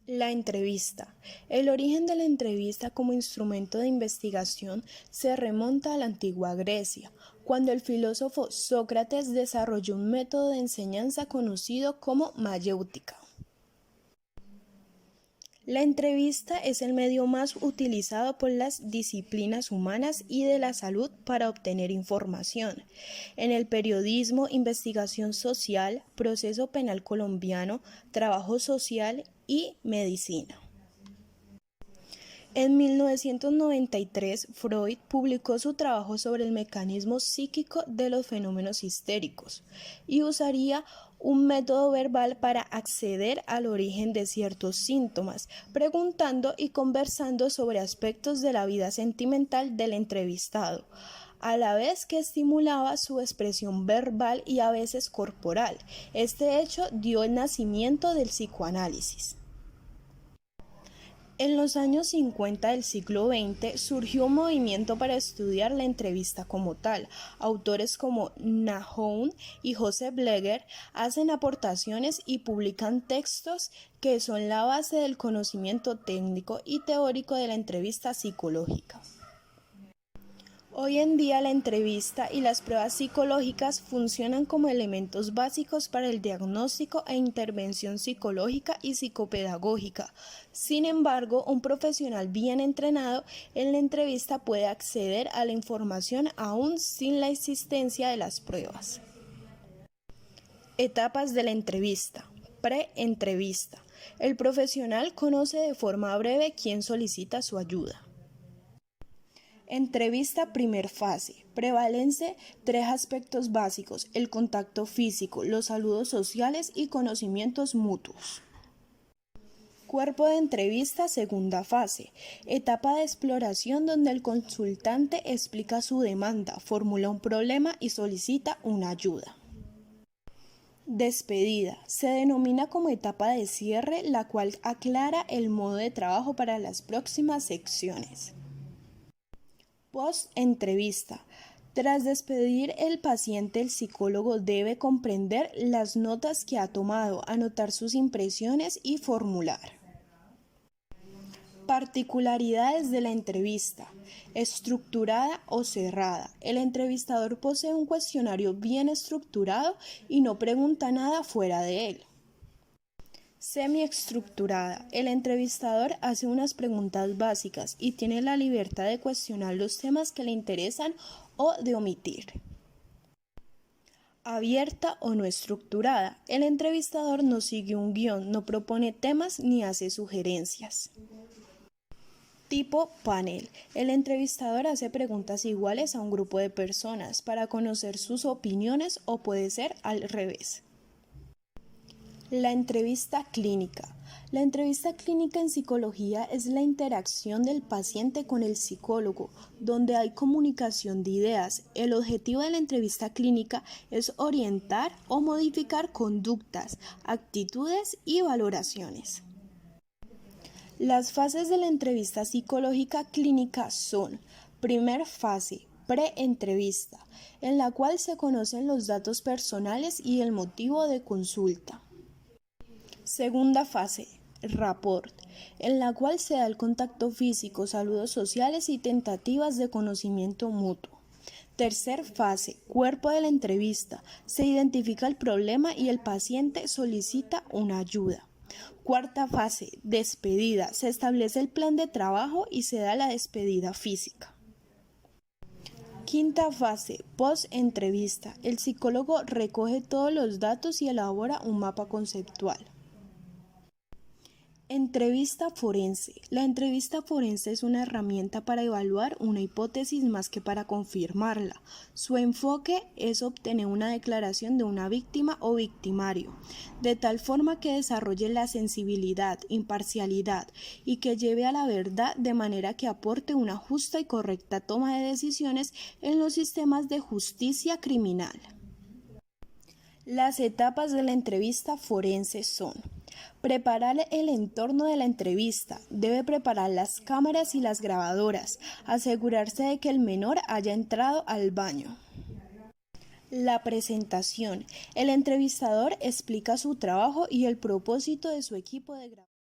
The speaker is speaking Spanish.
La entrevista. El origen de la entrevista como instrumento de investigación se remonta a la antigua Grecia, cuando el filósofo Sócrates desarrolló un método de enseñanza conocido como mayéutica. La entrevista es el medio más utilizado por las disciplinas humanas y de la salud para obtener información. En el periodismo, investigación social, proceso penal colombiano, trabajo social y medicina. En 1993, Freud publicó su trabajo sobre el mecanismo psíquico de los fenómenos histéricos y usaría un método verbal para acceder al origen de ciertos síntomas, preguntando y conversando sobre aspectos de la vida sentimental del entrevistado, a la vez que estimulaba su expresión verbal y a veces corporal. Este hecho dio el nacimiento del psicoanálisis. En los años 50 del siglo XX surgió un movimiento para estudiar la entrevista como tal. Autores como Nahum y Joseph Bleger hacen aportaciones y publican textos que son la base del conocimiento técnico y teórico de la entrevista psicológica. Hoy en día la entrevista y las pruebas psicológicas funcionan como elementos básicos para el diagnóstico e intervención psicológica y psicopedagógica. Sin embargo, un profesional bien entrenado en la entrevista puede acceder a la información aún sin la existencia de las pruebas. Etapas de la entrevista. Pre-entrevista. El profesional conoce de forma breve quién solicita su ayuda. Entrevista primer fase. Prevalece 3 aspectos básicos: el contacto físico, los saludos sociales y conocimientos mutuos. Cuerpo de entrevista segunda fase. Etapa de exploración donde el consultante explica su demanda, formula un problema y solicita una ayuda. Despedida. Se denomina como etapa de cierre, la cual aclara el modo de trabajo para las próximas secciones. Post-entrevista. Tras despedir el paciente, el psicólogo debe comprender las notas que ha tomado, anotar sus impresiones y formular. Particularidades de la entrevista. Estructurada o cerrada. El entrevistador posee un cuestionario bien estructurado y no pregunta nada fuera de él. Semiestructurada. El entrevistador hace unas preguntas básicas y tiene la libertad de cuestionar los temas que le interesan o de omitir. Abierta o no estructurada. El entrevistador no sigue un guión, no propone temas ni hace sugerencias. Tipo panel. El entrevistador hace preguntas iguales a un grupo de personas para conocer sus opiniones o puede ser al revés. La entrevista clínica. La entrevista clínica en psicología es la interacción del paciente con el psicólogo, donde hay comunicación de ideas. El objetivo de la entrevista clínica es orientar o modificar conductas, actitudes y valoraciones. Las fases de la entrevista psicológica clínica son: primer fase, pre-entrevista, en la cual se conocen los datos personales y el motivo de consulta. Segunda fase, rapport, en la cual se da el contacto físico, saludos sociales y tentativas de conocimiento mutuo. Tercer fase, cuerpo de la entrevista, se identifica el problema y el paciente solicita una ayuda. Cuarta fase, despedida, se establece el plan de trabajo y se da la despedida física. Quinta fase, post-entrevista, el psicólogo recoge todos los datos y elabora un mapa conceptual. Entrevista forense. La entrevista forense es una herramienta para evaluar una hipótesis más que para confirmarla. Su enfoque es obtener una declaración de una víctima o victimario, de tal forma que desarrolle la sensibilidad, imparcialidad y que lleve a la verdad de manera que aporte una justa y correcta toma de decisiones en los sistemas de justicia criminal. Las etapas de la entrevista forense son: preparar el entorno de la entrevista. Debe preparar las cámaras y las grabadoras. Asegurarse de que el menor haya entrado al baño. La presentación. El entrevistador explica su trabajo y el propósito de su equipo de grabación.